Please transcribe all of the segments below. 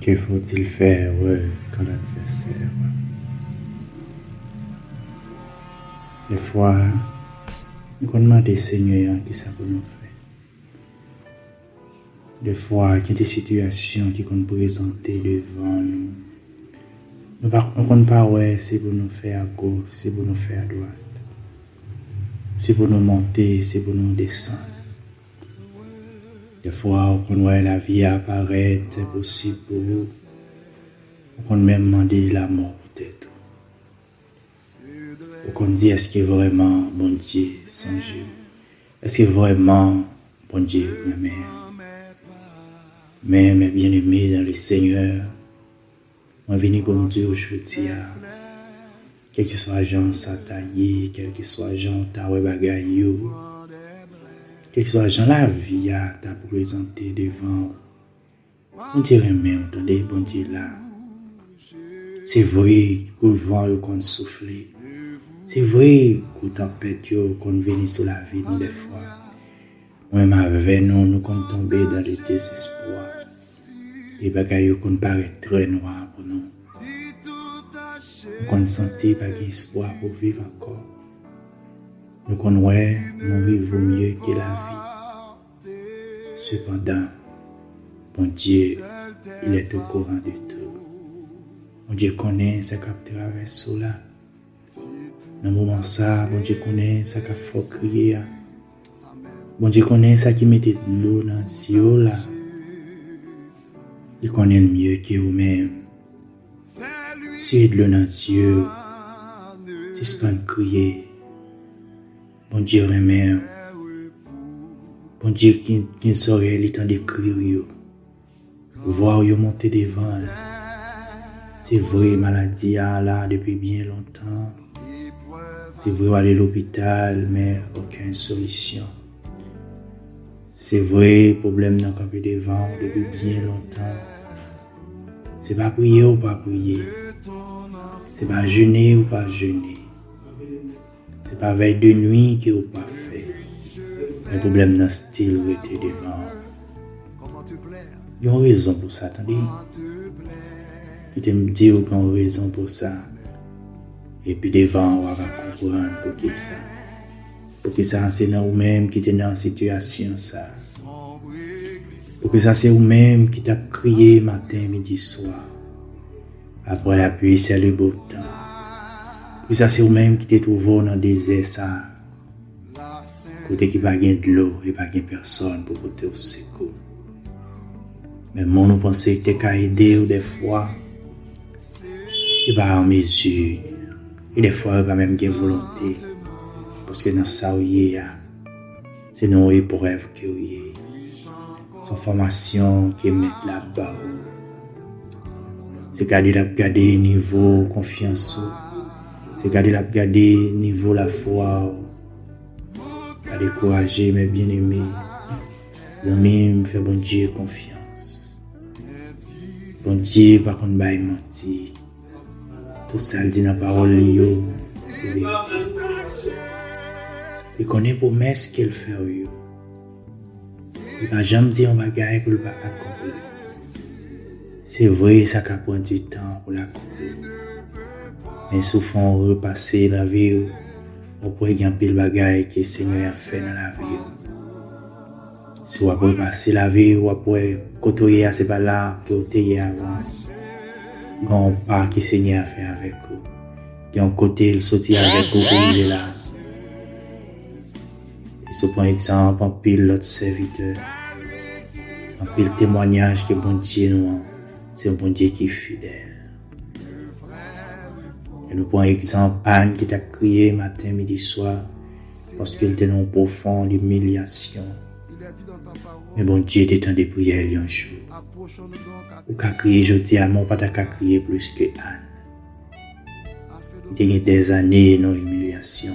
Que faut-il faire, quand l'adversaire? Des fois, nous demandons au Seigneur qui ça pour nous faire. Des fois, il y a des situations qui sont présentées devant nous. Nous ne comptons pas, c'est pour nous faire à gauche, c'est pour nous faire à droite. C'est pour nous monter, c'est pour nous descendre. Des fois, on voit la vie apparaître, impossible pour vous. On même demander la mort peut-être. On dit, est-ce que vraiment, bon Dieu, son Dieu? Est-ce que vraiment, bon Dieu, mais mes bien-aimés dans le Seigneur, on vient pour nous dire aujourd'hui, quel que soit gens taillé, quel que soit gens taoué bagayou, quel que soit gens la vie t'a présenté devant, on dirait même, attendez, bon Dieu là. C'est vrai que le vent qu'on souffle. C'est vrai que la tempête qu'on vient sur la vie nous des fois. Même avec nous qu'on tombe dans le désespoir. Les bagailles qu'on paraît très noirs pour nous. Nous qu'on sentit pas d'espoir pour vivre encore. Nous qu'on mourir vaut mieux que la vie. Cependant, bon Dieu, il est au courant de tout. Bon Dieu connaît ce qui traverse là. Dans le moment ça, bon Dieu connaît ce qu'il faut crier. Bon Dieu connaît ce qui met de l'eau dans les yeux là. Il connaît le mieux que vous-même. Si il y a de l'eau dans les yeux, si ce n'est pas crier, bon Dieu remet. Bon Dieu qui saurait le temps de crier. Voir vous monter devant. C'est vrai, maladie là depuis bien longtemps. C'est vrai, aller à l'hôpital, mais aucune solution. C'est vrai, problème dans le camp devant depuis bien longtemps. C'est pas prier ou pas prier. C'est pas jeûner ou pas jeûner. C'est pas veille de nuit qui ou pas fait. Le problème dans le style était devant. Il y a une raison pour ça, attendez. Qui te me dit qu'il y a une raison pour ça. Et puis devant, on va comprendre pour qui ça. Pour que ça, c'est nous-mêmes qui sommes dans la situation ça. Pour que ça, c'est nous-mêmes qui t'a crié matin, midi, soir. Après la pluie, c'est le beau temps. Pour que ça, c'est nous-mêmes qui te trouvons dans le désert ça. Côté qui va gagner de l'eau et pas gagner personne pour porter au secours. Mais moi, nous pensons que tu as aidé ou des fois. Il va en mesure. Et des fois, il va même avoir volonté. Parce que dans ça, c'est nos épreuves qui sont formation qui mettent là-bas. C'est garder niveau confiance. C'est garder niveau la foi. Pas décourager mes bien-aimés. Les amis me fait bon Dieu confiance. Bon Dieu, par contre, il mentir. Tout ça, il dit dans la parole, c'est vérité. Il connaît pour promesse qu'il fait. Il ne va jamais dire un bagage pour ne pas accomplir. C'est vrai, ça prend du temps pour l'accomplir. Mais souvent, on repasse la vie, on peut gagner le bagage que le Seigneur a fait dans la vie. Si on peut passer la vie, on peut côtoyer à ces balles que vous avez avant. Quand on part que le Seigneur a fait avec vous. Et on côté, il sortit avec vous pour il est là. Et ce par exemple, on pile l'autre serviteur. On pile témoignage que bon Dieu nous, c'est un bon Dieu qui est fidèle. Et nous prenons exemple Anne qui t'a crié matin, midi, soir, parce qu'elle était dans une profonde humiliation. Mais bon Dieu était en de prier un jour. Ou qu'à crier, je dis à mon pas qu'à crier plus que Anne. Il y a des années dans l'humiliation.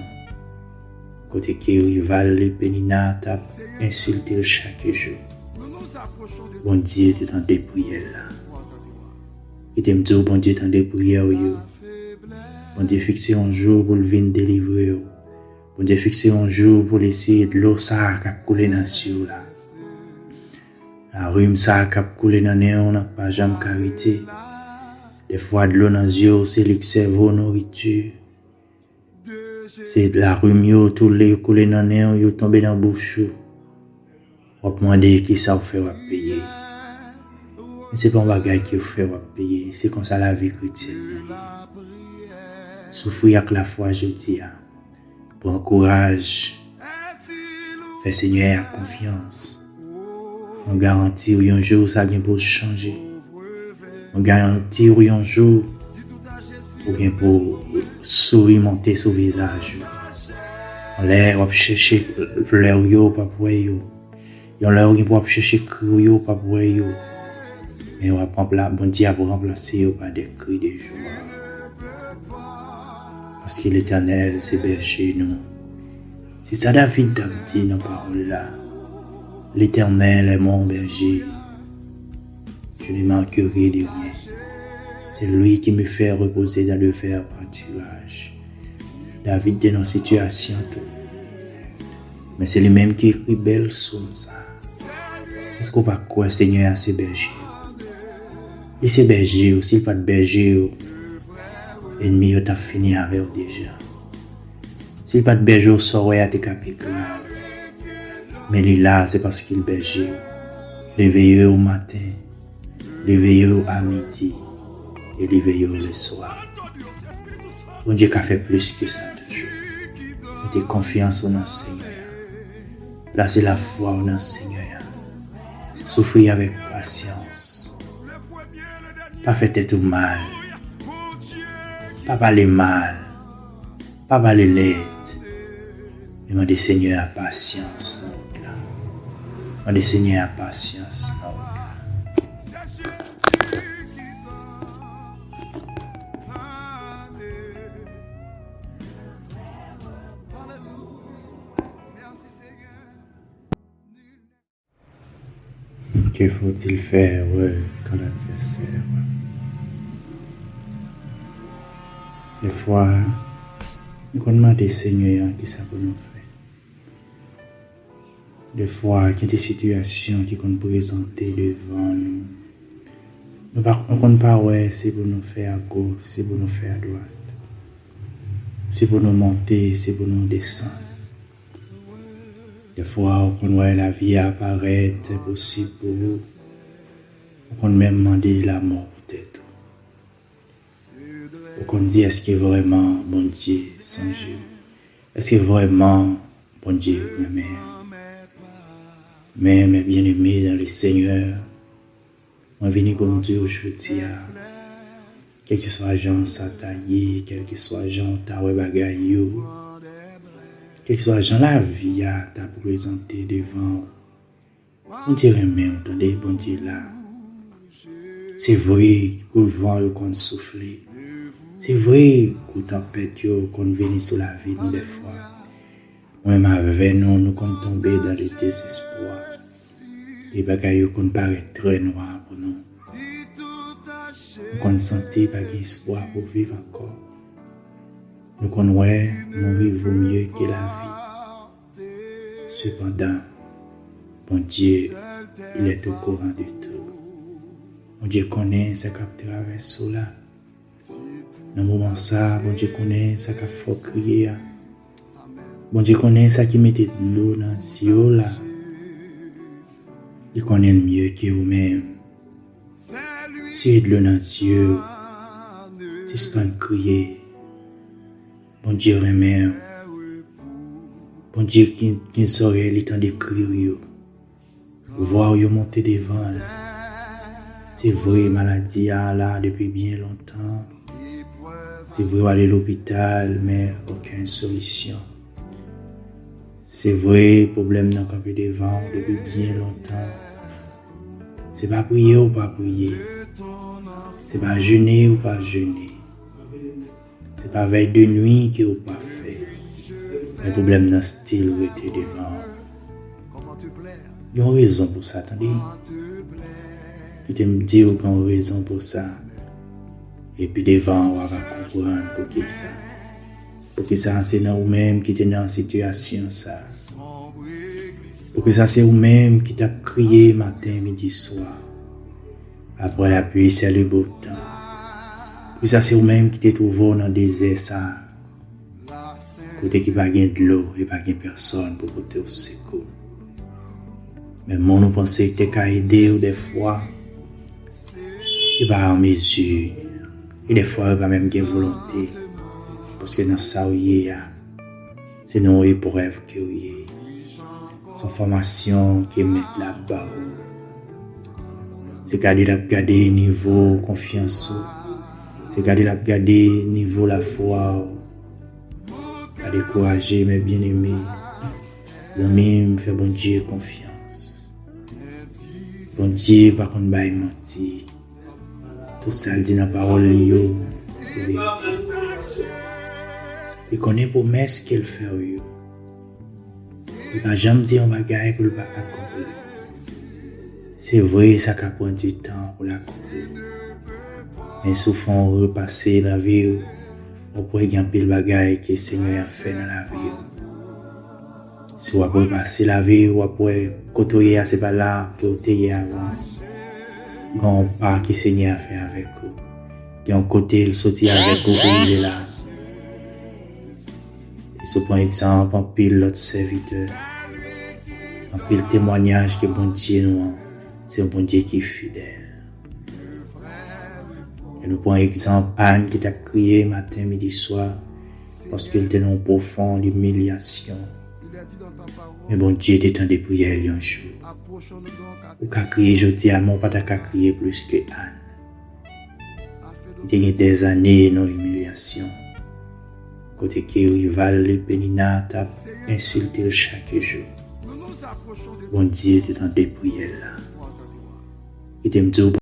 Côté que rival les Pénina t'a insulté chaque jour. Bon Dieu était en de prier là. Il t'aime dire bon Dieu était en de prier. Bon Dieu fixé un jour pour le venir délivrer. Bon Dieu fixé un jour pour laisser de l'eau ça qui a coulé dans le ciel là. La rhume ça cap couler dans nez on n'a pas jamais carité. Des fois de l'eau dans les yeux, c'est le cerveau nourriture. C'est de la rhume yo tout les couler dans nez yo tomber dans bouche. On demander qui ça fait ou payer. Mais c'est pas un bagage qui fait ou payer, c'est comme ça la vie chrétienne. Souffrir avec la foi je dis prends courage. Fais Seigneur confiance. On garantit un jour ça vient pour changer. On garantit un jour pour sourire monter sur le visage. On va chercher l'air yo pas pour yo. On l'air pour chercher cri yo pas pour yo. Mais on va prendre bon Dieu pour remplacer par des cris de joie. Parce que l'Éternel c'est berger nous. C'est ça David a dit dans la parole là. L'Éternel est mon berger. Je ne manquerai de rien. C'est lui qui me fait reposer dans le vert pâturage. David est dans une situation tout. Mais c'est lui-même qui écrit belle somme ça. Est-ce qu'on va croire Seigneur à ses bergers? Et ces bergers, s'il n'y a pas de berger, l'ennemi a fini avec eux déjà. S'il n'y a pas de berger, ça aurait été capé grave. Mais lui là, c'est parce qu'il est berger. Réveillez au matin, réveillez à midi et réveillez le soir. Bon Dieu qui a fait plus que ça toujours. Mettez confiance en Seigneur. Là c'est la foi en Seigneur. Souffrez avec patience. Pas faites tout mal. Pas parler mal. Pas parler laid. Demandez Seigneur à patience. Demandez Seigneur à patience. Que faut-il faire quand l'adversaire Des fois, nous demandons Seigneur qui ça peut nous faire. Des fois, il y a des situations qui sont présentées devant nous. Nous ne comptons pas c'est pour nous faire à gauche, c'est pour nous faire à droite. C'est pour nous monter, c'est pour nous descendre. Des fois, on voit la vie apparaître possible pour vous. On même demander la mort peut-être. On dit est-ce que vraiment bon Dieu songe? Est-ce que vraiment bon Dieu m'aime? Mais mes bien-aimés dans le Seigneur, on vient pour Dieu aujourd'hui. Quel que soit gens ça taillé, quel que soit gens ta bagaille. Quel que soit gens la vie t'a présenté devant. On dirait même, entendez, bon Dieu là. C'est vrai que le vent qu'on souffle. C'est vrai que la tempête qu'on vient sur la vie nous des fois. Même avec nous qu'on tomber dans le désespoir. Les bagailles qu'on paraît très noirs pour nous. Nous qu'on sentit pas d'espoir pour vivre encore. Nous connaissons mourir vaut mieux que la vie. Cependant, bon Dieu, il est au courant de tout. Bon Dieu connaît ce qui traverse là. Dans le moment ça, bon Dieu connaît ce qu'il faut crier. Bon Dieu connaît ce qui mettait de l'eau dans les yeux là. Il connaît le mieux que vous-même. Si de l'eau dans les yeux, si ce n'est pas crier. Bon Dieu remet. Bon Dieu qui saurait le temps de crier. Voir vous monter devant. C'est vrai, maladie là depuis bien longtemps. C'est vrai, aller à l'hôpital, mais aucune solution. C'est vrai, problème dans le camp devant depuis bien longtemps. C'est pas prier ou pas prier. C'est pas jeûner ou pas jeûner. C'est pas veille de nuit qui ou pas fait. Le problème dans le style où était devant. Il y a une raison pour ça, attendez. Qui te me dit qu'il y a une raison pour ça. Et puis devant, on va comprendre pour qui ça. Pour qui ça, c'est nous-mêmes qui sommes dans une situation ça. Pour que ça c'est vous-même qui t'a crié matin, midi, soir. Après la pluie, c'est le beau temps. Pour ça c'est vous-même qui t'es trouvé dans le désert ça. Côté qui pas gain de l'eau et pas gain personne pour porter au secours. Mais moi nous pensons que t'es qu'à aider ou des fois. Il pas en mesure. Et des fois il pas même gain volonté. Parce que dans ça où il y a. C'est nos épreuves que vous avez. Son formation qui met là-bas. C'est garder niveau confiance. C'est garder niveau la foi. Pas décourager mes bien-aimés. Amis, me fait bon Dieu confiance. Bon Dieu, par contre, bah, il mentit. Tout ça, il dit dans la parole, c'est vérité. Il connaît promesse qu'il fait. Il n'a jamais dit un bagage pour le pas accomplir. C'est vrai, ça peut prendre du temps pour l'accomplir. Mais souvent, on repasser la vie, on pourrait gagner le bagage que le Seigneur a fait dans la vie. Si on peut passer la vie, on peut côtoyer à ces pas-là, côtoyer avant. Quand on part que le Seigneur a fait avec vous. Et on côté, il sortit avec vous, il est là. Et ce par exemple, en pile l'autre serviteur, en pile témoignage que bon Dieu nous, c'est un bon Dieu qui est fidèle. Et nous prenons exemple Anne qui t'a crié matin, midi, soir, parce qu'elle était dans profonde humiliation. Mais bon Dieu était en dépouillé un jour. Ou qu'à crier, je dis à mon pas qu'à crier plus que Anne. Il y a des années dans l'humiliation. Côté qui rival les Pénina t'a insulté chaque jour. Bon Dieu était en dépouillé là. Il t'aime tout.